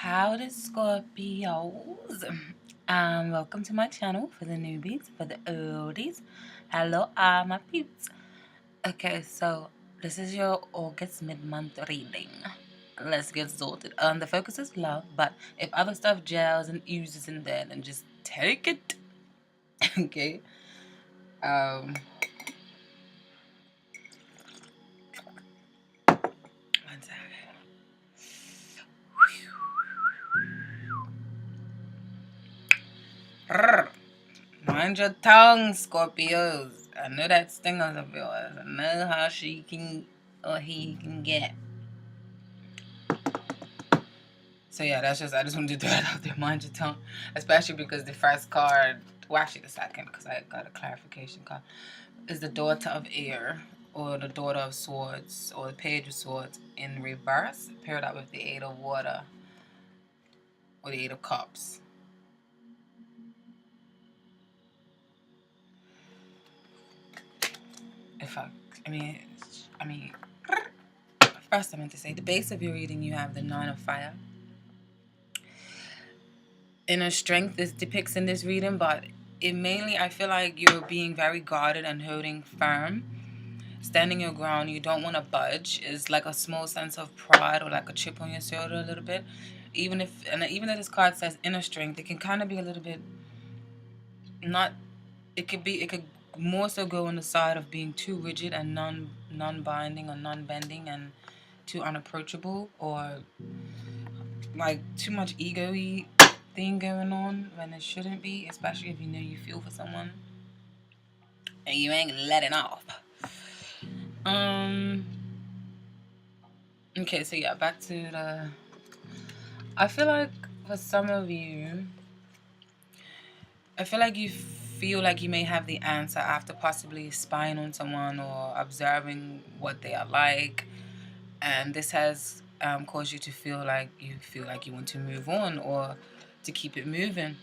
Howdy, Scorpios. Welcome to my channel for the newbies, for the oldies. Hello, my peeps. Okay, so this is your August mid-month reading. Let's get sorted. The focus is love, but if other stuff gels and oozes in there, then just take it. Okay. One second. Mind your tongue, Scorpios. I know that Stingas of yours. I know how she can or he can get. So yeah, I just wanted to throw it out there. Mind your tongue, especially because the first card, well actually the second, because I got a clarification card, is the daughter of air, or the daughter of swords, or the page of swords in reverse, paired up with the eight of water, or the eight of cups. First I meant to say, the base of your reading, you have the Nine of Fire. Inner strength is depicts in this reading, but it mainly, I feel like you're being very guarded and holding firm, standing your ground. You don't want to budge. It's like a small sense of pride or like a chip on your shoulder a little bit. Even though this card says inner strength, it can kind of be a little bit not. It could more so go on the side of being too rigid and non-binding or non-bending and too unapproachable, or like too much ego-y thing going on when it shouldn't be, especially if you know you feel for someone and you ain't letting off. Okay, so yeah, back to the, I feel like for some of you, I feel like you feel like you may have the answer after possibly spying on someone or observing what they are like, and this has caused you to feel like you want to move on or to keep it moving,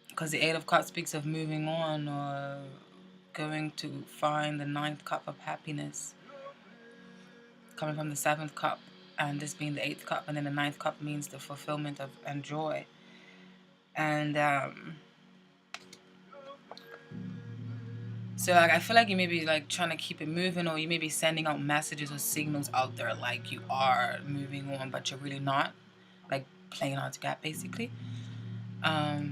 because the Eight of Cups speaks of moving on or going to find the Ninth Cup of happiness, coming from the Seventh Cup, and this being the Eighth Cup, and then the Ninth Cup means the fulfillment of and joy. And so like, I feel like you may be like trying to keep it moving, or you may be sending out messages or signals out there like you are moving on, but you're really not, like playing hard to get, basically. Stop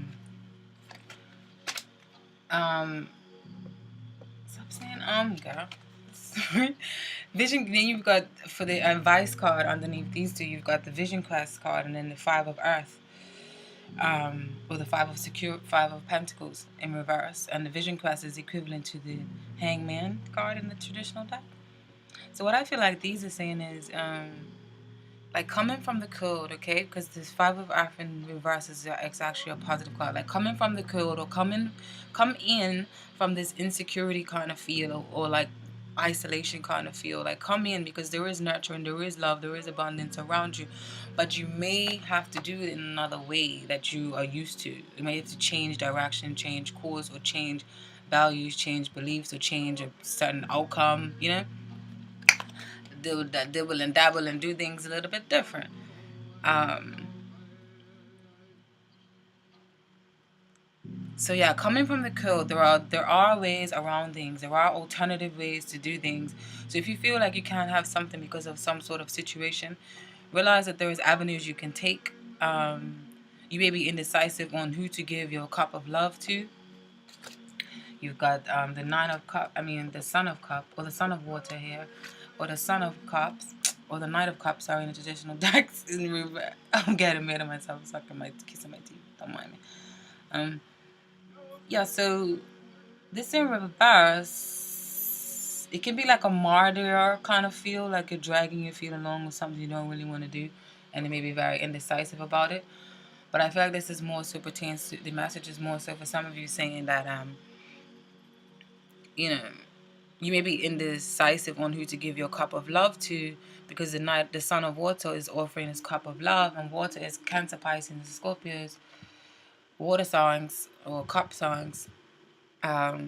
saying girl. Vision. Then you've got, for the advice card underneath these two, you've got the Vision Quest card, and then the Five of Earth, or the Five of Pentacles in reverse. And the Vision Quest is equivalent to the Hangman card in the traditional deck. So what I feel like these are saying is, like, coming from the code, okay? Because this Five of Earth in reverse is actually a positive card. Like, coming from the code, or come in from this insecurity kind of feel, or like isolation kind of feel. Like, come in, because there is nurturing, there is love, there is abundance around you, but you may have to do it in another way that you are used to. You may have to change direction, change course, or change values, change beliefs, or change a certain outcome, you know? Dibble and dabble and do things a little bit different. So yeah, coming from the code, there are ways around things. There are alternative ways to do things. So if you feel like you can't have something because of some sort of situation, realize that there is avenues you can take. You may be indecisive on who to give your cup of love to. You've got the the Son of Cup, or the Son of Water here, or the Son of Cups, or the Knight of Cups, sorry, in the traditional decks. I'm getting mad at myself, sucking my kissing my teeth. Don't mind me. Yeah, so this in reverse, it can be like a martyr kind of feel, like you're dragging your feet along with something you don't really want to do, and it may be very indecisive about it. But I feel like this is more so pertains to, the message is more so for some of you, saying that you know, you may be indecisive on who to give your cup of love to, because the Son of Water is offering his cup of love, and water is Cancer, Pisces, Scorpios, water signs or cup signs. So,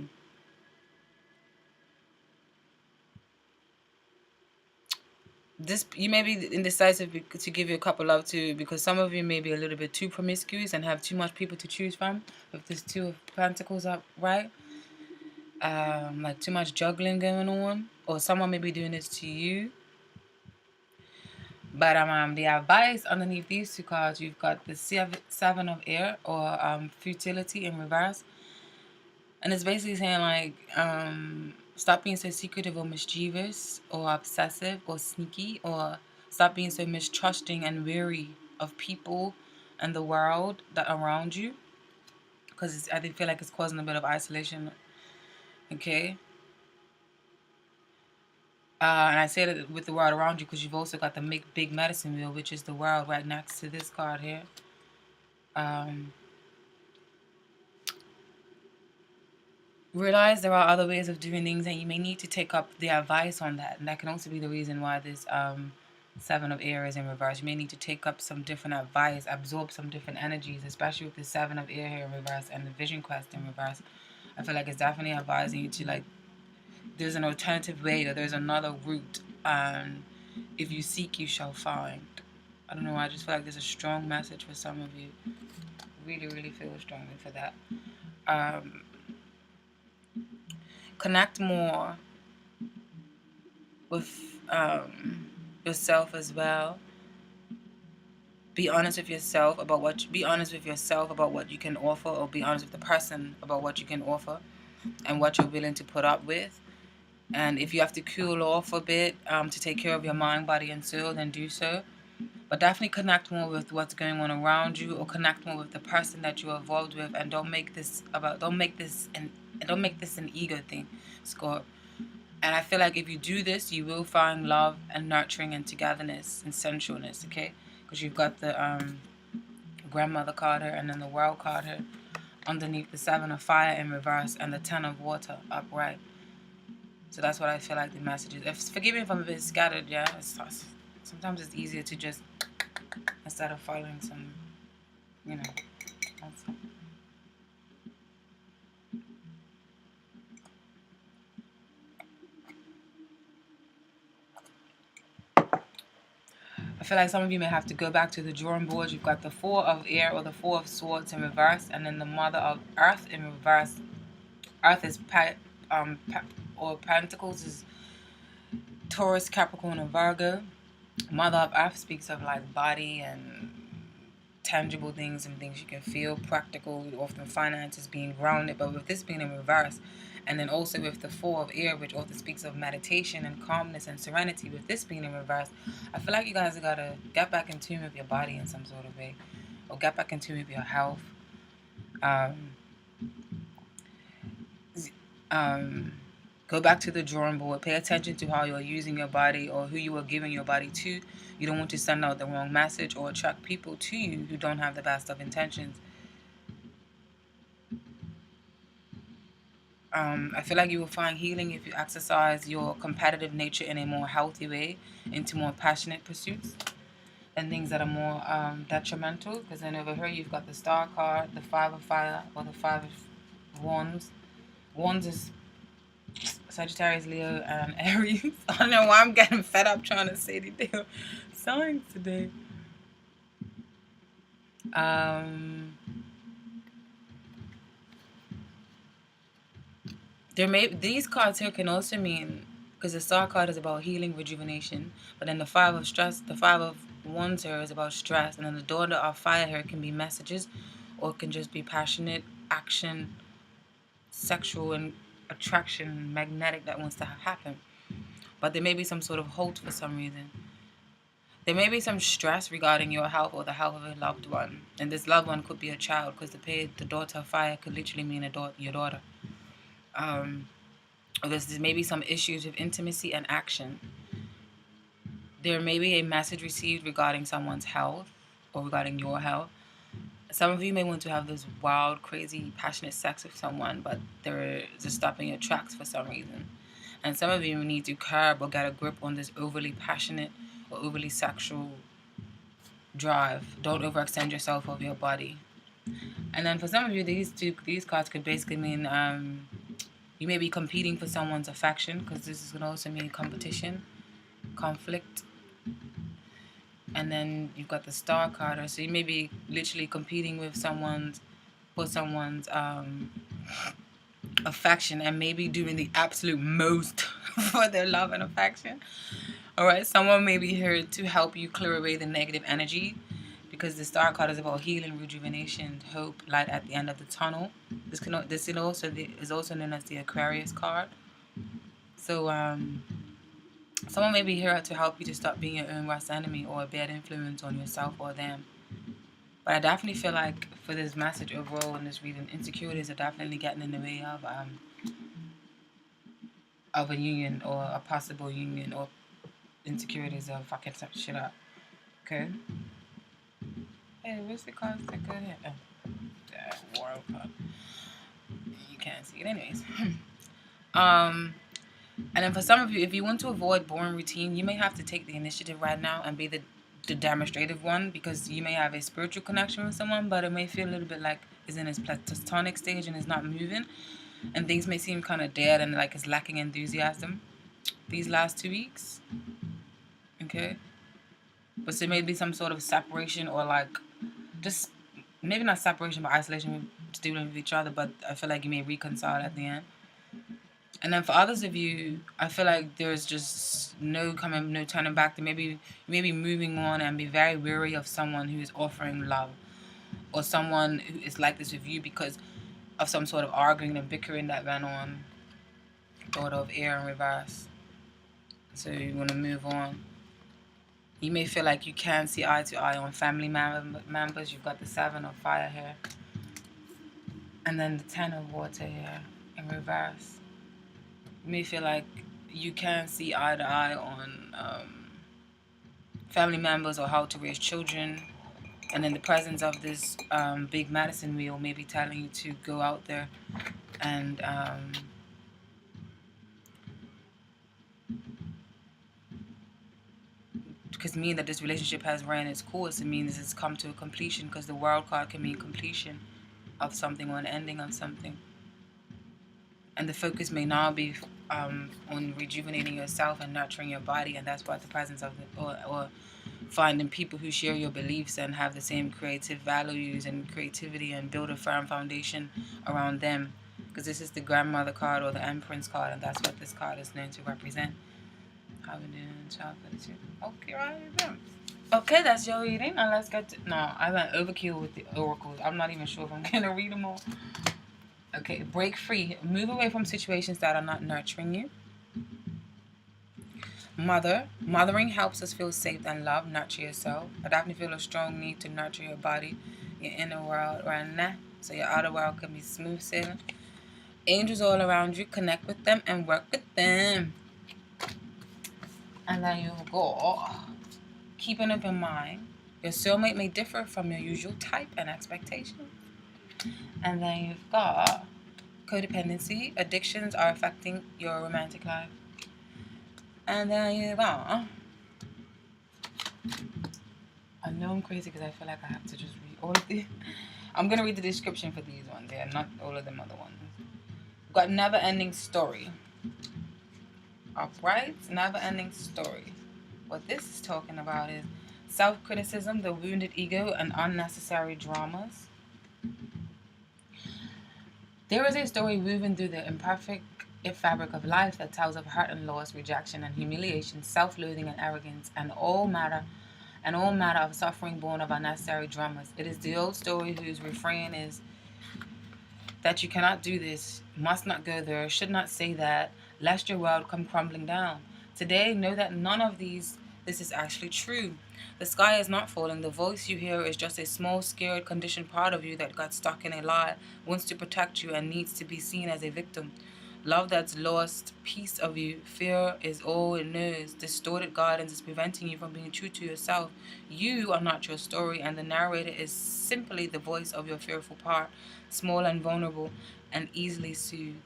This, you may be indecisive to give you a couple love too, because some of you may be a little bit too promiscuous and have too much people to choose from. With this Two of Pentacles up, right? Like too much juggling going on, or someone may be doing this to you. But the advice underneath these two cards, you've got the Seven of Air, or futility in reverse, and it's basically saying like stop being so secretive or mischievous or obsessive or sneaky, or stop being so mistrusting and weary of people and the world that around you, because I feel like it's causing a bit of isolation. Okay. And I say that with the world around you because you've also got the big medicine wheel, which is the world right next to this card here. Realize there are other ways of doing things, and you may need to take up the advice on that. And that can also be the reason why this Seven of Air is in reverse. You may need to take up some different advice, absorb some different energies, especially with the Seven of Air here in reverse and the Vision Quest in reverse. I feel like it's definitely advising you to, like, there's an alternative way, or there's another route, and if you seek, you shall find. I don't know, I just feel like there's a strong message for some of you. Really, really feel strongly for that. Connect more with yourself as well. Be honest with yourself about what you can offer, or be honest with the person about what you can offer and what you're willing to put up with. And if you have to cool off a bit to take care of your mind, body, and soul, then do so. But definitely connect more with what's going on around you, or connect more with the person that you're involved with, and don't make this an ego thing, Scorp. And I feel like if you do this, you will find love and nurturing and togetherness and sensualness, okay? Because you've got the grandmother card here, and then the world card here underneath, the Seven of Fire in reverse and the Ten of Water upright. So that's what I feel like the message is. Forgive me if I'm a bit scattered, yeah? Sometimes it's easier to just, instead of following some, you know. I feel like some of you may have to go back to the drawing board. You've got the Four of Air, or the Four of Swords in reverse, and then the Mother of Earth in reverse. Earth is or Pentacles is Taurus, Capricorn, and Virgo. Mother of Earth speaks of like body and tangible things and things you can feel, practical, often finances, being grounded. But with this being in reverse, and then also with the Four of Air, which often speaks of meditation and calmness and serenity, with this being in reverse, I feel like you guys got to get back in tune with your body in some sort of way, or get back in tune with your health. Go back to the drawing board. Pay attention to how you're using your body, or who you are giving your body to. You don't want to send out the wrong message or attract people to you who don't have the best of intentions. I feel like you will find healing if you exercise your competitive nature in a more healthy way, into more passionate pursuits and things that are more detrimental. Because then over here you've got the Star card, the Five of Fire, or the Five of Wands. Wands is Sagittarius, Leo, and Aries. I don't know why I'm getting fed up trying to say these signs today. These cards here can also mean, because the Star card is about healing, rejuvenation, but then the Five of Wands here is about stress, and then the Daughter of Fire here can be messages, or it can just be passionate action, sexual and attraction, magnetic, that wants to happen. But there may be some sort of halt for some reason. There may be some stress regarding your health or the health of a loved one, and this loved one could be a child, because the Daughter of Fire could literally mean your daughter. Or there may be some issues with intimacy and action. There may be a message received regarding someone's health, or regarding your health. Some of you may want to have this wild, crazy, passionate sex with someone, but they're just stopping your tracks for some reason. And some of you need to curb or get a grip on this overly passionate or overly sexual drive. Don't overextend yourself over your body. And then for some of you, these cards could basically mean you may be competing for someone's affection, because this is going to also mean competition, conflict, And then you've got the Star card. So you may be literally competing with someone's affection, and maybe doing the absolute most for their love and affection. All right, someone may be here to help you clear away the negative energy, because the Star card is about healing, rejuvenation, hope, light at the end of the tunnel. This is also known as the Aquarius card. So someone may be here to help you to stop being your own worst enemy or a bad influence on yourself or them. But I definitely feel like for this message overall in this reading, insecurities are definitely getting in the way of a union or a possible union, or insecurities of fucking some shit up. Okay? Hey, where's the cards that go here? Oh, that world card. You can't see it anyways. And then for some of you, if you want to avoid boring routine, you may have to take the initiative right now and be the demonstrative one, because you may have a spiritual connection with someone, but it may feel a little bit like it's in its platonic stage and is not moving, and things may seem kind of dead and like it's lacking enthusiasm these last 2 weeks. Okay? But there may be some sort of separation, or like just maybe not separation but isolation to dealing with each other, but I feel like you may reconcile at the end. And then for others of you, I feel like there's just no turning back. Maybe moving on and be very weary of someone who is offering love, or someone who is like this with you because of some sort of arguing and bickering that went on. Daughter of air in reverse. So you want to move on. You may feel like you can't see eye to eye on family members. You've got the 7 of fire here. And then the 10 of water here in reverse. You may feel like you can't see eye to eye on family members or how to raise children. And then the presence of this big medicine wheel may be telling you to go out there and because mean that this relationship has ran its course. It means it's come to a completion, because the world card can mean completion of something or an ending of something. And the focus may now be on rejuvenating yourself and nurturing your body, and that's what the presence of or finding people who share your beliefs and have the same creative values and creativity, and build a firm foundation around them, because this is the grandmother card or the empress card, and that's what this card is known to represent. Okay, right. Okay, that's your reading. Now let's get to... No, I went overkill with the oracles. I'm not even sure if I'm going to read them all. Okay, break free. Move away from situations that are not nurturing you. Mothering helps us feel safe and loved. Nurture yourself. I definitely feel a strong need to nurture your body, your inner world right now, so your outer world can be smooth sailing. Angels all around you. Connect with them and work with them. And then you've got keep an open mind. Your soulmate may differ from your usual type and expectations. And then you've got codependency. Addictions are affecting your romantic life. And then you've got... I know I'm crazy because I feel like I have to just read all of these. I'm going to read the description for these ones. They are not all of them other ones. We've got never-ending story. Upright, never-ending story. What this is talking about is self-criticism, the wounded ego, and unnecessary dramas. There is a story woven through the imperfect fabric of life that tells of hurt and loss, rejection and humiliation, self-loathing and arrogance, and all matter of suffering born of unnecessary dramas. It is the old story whose refrain is that you cannot do this, must not go there, should not say that, lest your world come crumbling down. Today, know that none of this is actually true. The sky is not falling. The voice you hear is just a small, scared, conditioned part of you that got stuck in a lie, wants to protect you, and needs to be seen as a victim. Love that's lost piece of you. Fear is all it knows. Distorted guidance is preventing you from being true to yourself. You are not your story, and the narrator is simply the voice of your fearful part, small and vulnerable and easily soothed.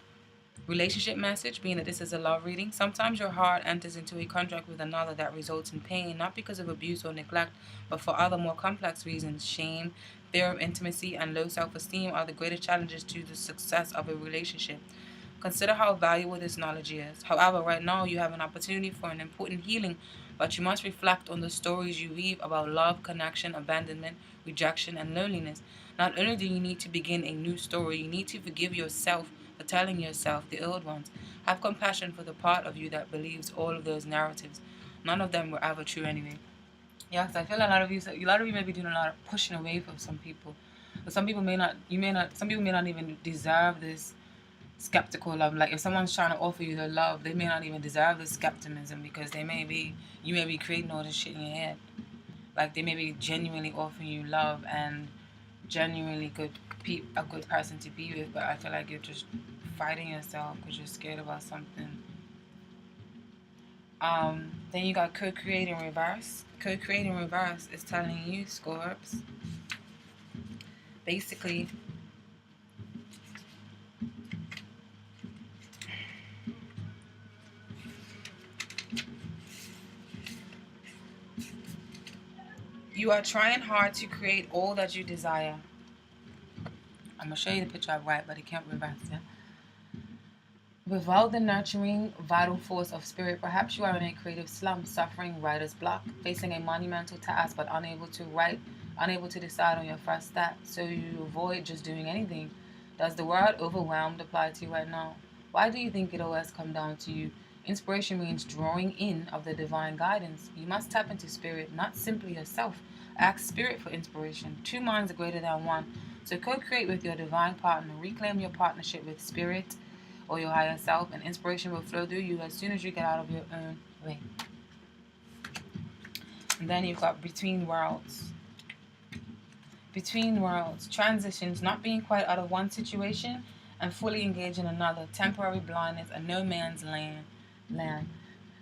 Relationship message, being that this is a love reading. Sometimes your heart enters into a contract with another that results in pain, not because of abuse or neglect, but for other more complex reasons. Shame, fear of intimacy, and low self-esteem are the greatest challenges to the success of a relationship. Consider how valuable this knowledge is. However, right now you have an opportunity for an important healing but you must reflect on the stories you weave about love, connection, abandonment, rejection, and loneliness. Not only do you need to begin a new story, you need to forgive yourself for telling yourself the old ones. Have compassion for the part of you that believes all of those narratives. None of them were ever true anyway. Yeah, because I feel a lot of you may be doing a lot of pushing away from some people. But some people may not, some people may not even deserve this skeptical love. Like if someone's trying to offer you their love, they may not even deserve this skepticism because you may be creating all this shit in your head. Like they may be genuinely offering you love and genuinely a good person to be with, but I feel like you're just fighting yourself because you're scared about something. Then you got co-create in reverse. Co-create in reverse is telling you, Scorps, basically, you are trying hard to create all that you desire. I'm going to show you the picture I write, but it can't reverse, yeah? Without the nurturing, vital force of spirit, perhaps you are in a creative slump, suffering writer's block, facing a monumental task, but unable to write, unable to decide on your first step, so you avoid just doing anything. Does the word overwhelmed apply to you right now? Why do you think it always comes down to you? Inspiration means drawing in of the divine guidance. You must tap into spirit, not simply yourself. Ask spirit for inspiration. Two minds are greater than one. So co-create with your divine partner. Reclaim your partnership with spirit or your higher self, and inspiration will flow through you as soon as you get out of your own way. And then you've got between worlds. Between worlds. Transitions, not being quite out of one situation and fully engaged in another. Temporary blindness, a no man's land.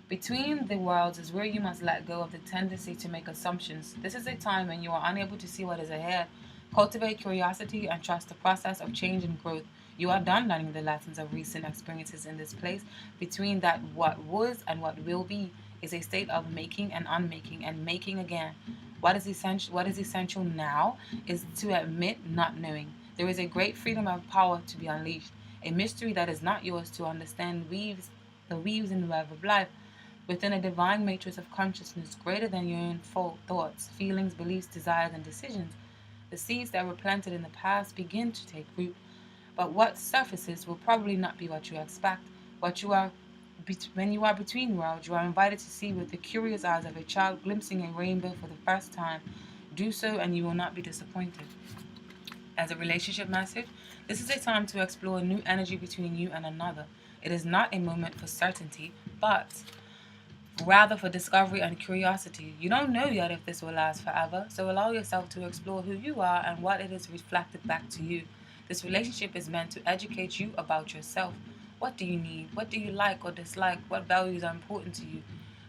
Between the worlds is where you must let go of the tendency to make assumptions. This is a time when you are unable to see what is ahead. Cultivate curiosity and trust the process of change and growth. You are done learning the lessons of recent experiences in this place. Between that what was and what will be is a state of making and unmaking and making again. What is essential now is to admit not knowing. There is a great freedom of power to be unleashed. A mystery that is not yours to understand weaves in the web of life within a divine matrix of consciousness greater than your own thoughts, feelings, beliefs, desires, and decisions. The seeds that were planted in the past begin to take root. But what surfaces will probably not be what you expect. When you are between worlds, you are invited to see with the curious eyes of a child glimpsing a rainbow for the first time. Do so and you will not be disappointed. As a relationship message, this is a time to explore a new energy between you and another. It is not a moment for certainty, but rather for discovery and curiosity. You don't know yet if this will last forever, so allow yourself to explore who you are and what it is reflected back to you. This relationship is meant to educate you about yourself. What do you need? What do you like or dislike? What values are important to you?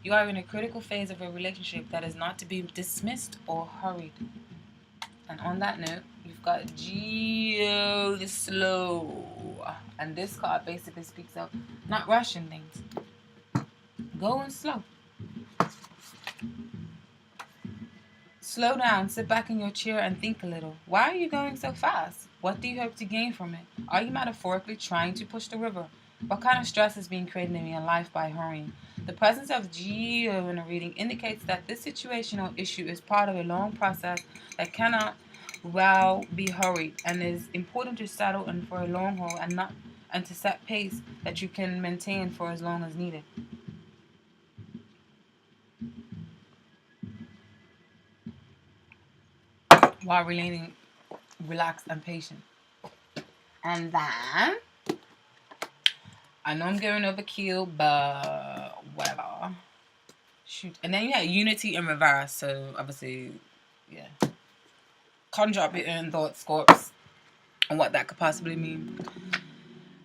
You are in a critical phase of a relationship that is not to be dismissed or hurried. And on that note, you've got Geo slow. And this card basically speaks of not rushing things. Going slow. Slow down, sit back in your chair and think a little. Why are you going so fast? What do you hope to gain from it? Are you metaphorically trying to push the river? What kind of stress is being created in your life by hurrying? The presence of Geo in a reading indicates that this situational issue is part of a long process that cannot well be hurried and is important to settle in for a long haul and to set pace that you can maintain for as long as needed. While remaining relaxed and patient. And then, I know I'm going overkill, but whatever. Shoot. And then you have unity in reverse, so obviously, yeah. Conjure up your own thoughts, Scorps, and what that could possibly mean.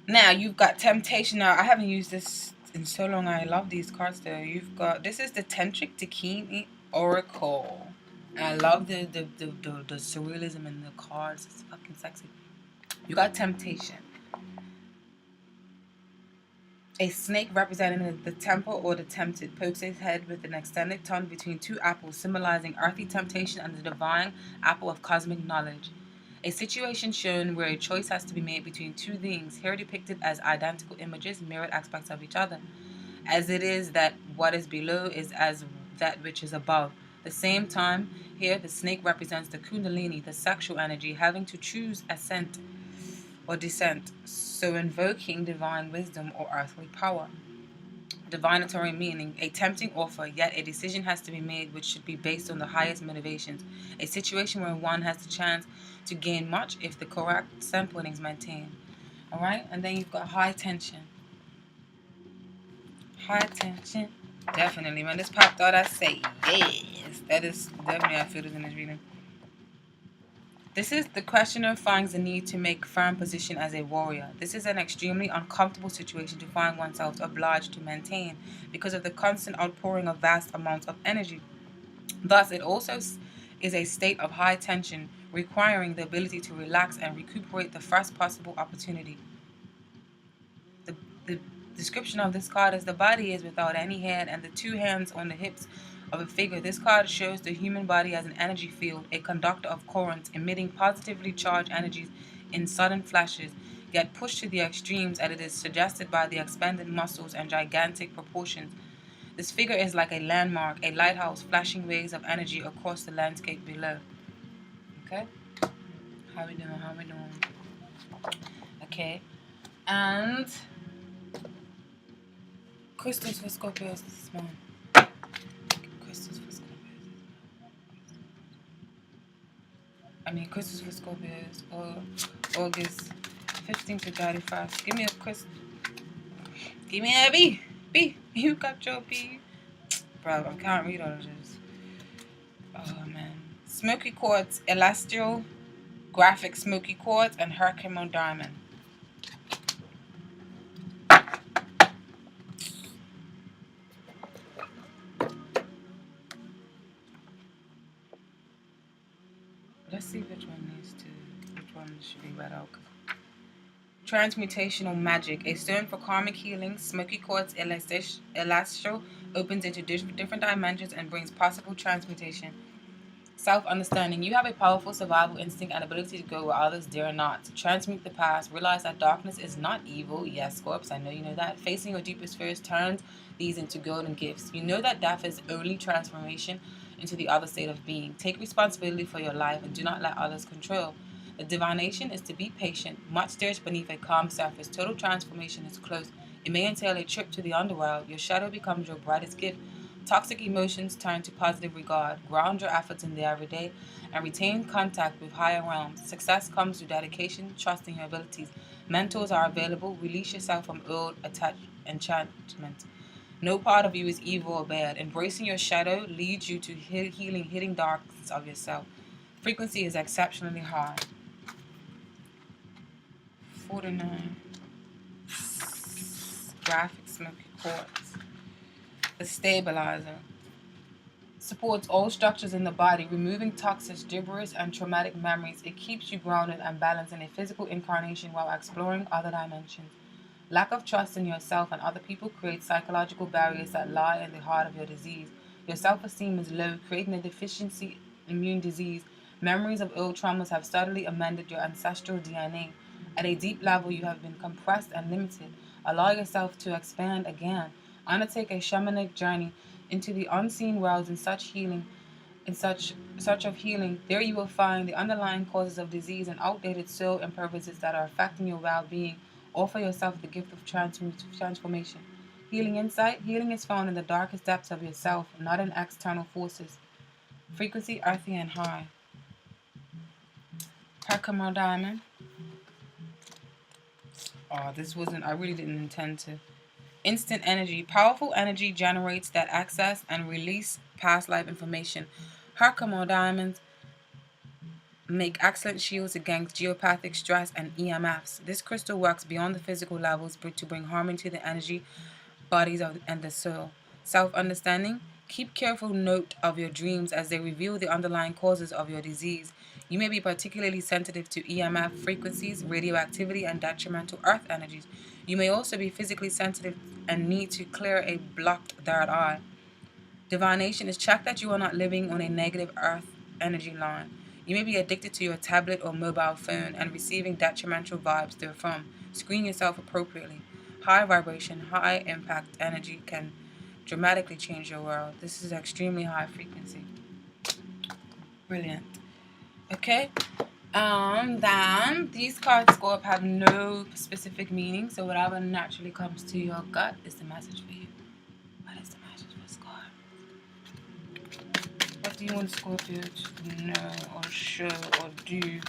Now, you've got temptation. Now, I haven't used this in so long. I love these cards, though. You've got, this is the Tantric Dakini Oracle. And I love the surrealism in the cards. It's fucking sexy. You got temptation. A snake representing the temple or the tempted pokes his head with an extended tongue between two apples, symbolizing earthly temptation and the divine apple of cosmic knowledge. A situation shown where a choice has to be made between two things, here depicted as identical images, mirrored aspects of each other. As it is that what is below is as that which is above. At the same time, here the snake represents the kundalini, the sexual energy, having to choose ascent or descent, so invoking divine wisdom or earthly power. Divinatory meaning, a tempting offer, yet a decision has to be made which should be based on the highest motivations. A situation where one has the chance to gain much if the correct sampling is maintained. Alright? And then you've got high tension. High tension. Definitely, man. This popped out, I say yes. That is definitely, I feel this in this reading. This is the questioner finds the need to make firm position as a warrior. This is an extremely uncomfortable situation to find oneself obliged to maintain because of the constant outpouring of vast amounts of energy. Thus, it also is a state of high tension, requiring the ability to relax and recuperate the first possible opportunity. The description of this card is the body is without any head and the two hands on the hips of a figure. This card shows the human body as an energy field, a conductor of currents, emitting positively charged energies in sudden flashes, yet pushed to the extremes as it is suggested by the expanded muscles and gigantic proportions. This figure is like a landmark, a lighthouse, flashing waves of energy across the landscape below. Okay? How we doing? How we doing? Okay. And crystals for Scorpios this morning. Crystals for Scorpios. Crystals for Scorpios. Or August 15th to 31st. Give me a crystal. Give me a B. B. You got your B. Bro, I can't read all of this. Oh, man. Smoky Quartz, Elastial, Graphic Smoky Quartz, and Herkimer Diamond. Let's see which one should be read out. Transmutational magic. A stone for karmic healing, Smoky Quartz Elastial opens into different dimensions and brings possible transmutation. Self-understanding. You have a powerful survival instinct and ability to go where others dare not. Transmute the past. Realize that darkness is not evil. Yes, Scorps, I know you know that. Facing your deepest fears turns these into golden gifts. You know that death is only transformation into the other state of being. Take responsibility for your life and do not let others control. The divination is to be patient. Much stirs beneath a calm surface. Total transformation is close. It may entail a trip to the underworld. Your shadow becomes your brightest gift. Toxic emotions turn to positive regard. Ground your efforts in the everyday and retain contact with higher realms. Success comes through dedication, trust in your abilities. Mentors are available. Release yourself from old enchantment. No part of you is evil or bad. Embracing your shadow leads you to healing hidden darkness of yourself. Frequency is exceptionally high. 49. Graphic Smoky Quartz. The stabilizer. Supports all structures in the body, removing toxic, gibberish, and traumatic memories. It keeps you grounded and balanced in a physical incarnation while exploring other dimensions. Lack of trust in yourself and other people creates psychological barriers that lie in the heart of your disease. Your self-esteem is low, creating a deficiency immune disease. Memories of old traumas have subtly amended your ancestral DNA. At a deep level, you have been compressed and limited. Allow yourself to expand again. Undertake a shamanic journey into the unseen worlds in search of healing. There you will find the underlying causes of disease and outdated soul and purposes that are affecting your well-being. Offer yourself the gift of transformation. Healing insight. Healing is found in the darkest depths of yourself, not in external forces. Frequency, earthy and high. Herkimer Diamond. Oh, I really didn't intend to. Instant energy. Powerful energy generates that access and release past life information. Herkimer diamonds make excellent shields against geopathic stress and EMFs. This crystal works beyond the physical levels to bring harmony to the energy bodies and the soul. Self-understanding. Keep careful note of your dreams as they reveal the underlying causes of your disease. You may be particularly sensitive to EMF frequencies, radioactivity, and detrimental earth energies. You may also be physically sensitive and need to clear a blocked third eye. Divination is check that you are not living on a negative earth energy line. You may be addicted to your tablet or mobile phone and receiving detrimental vibes therefrom. Screen yourself appropriately. High vibration, high impact energy can dramatically change your world. This is extremely high frequency. Brilliant. Okay. Then these cards, Scorp, have no specific meaning, so whatever naturally comes to your gut is the message for you. What is the message for Scorp? What do you want Scorpio to know or show or do?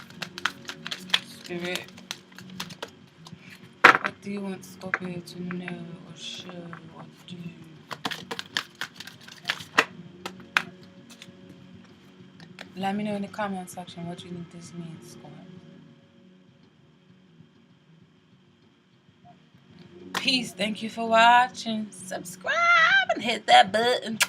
Spirit. What do you want Scorpio to know or show or do? Let me know in the comment section what you think this means, Scorpio. Peace. Thank you for watching. Subscribe and hit that button.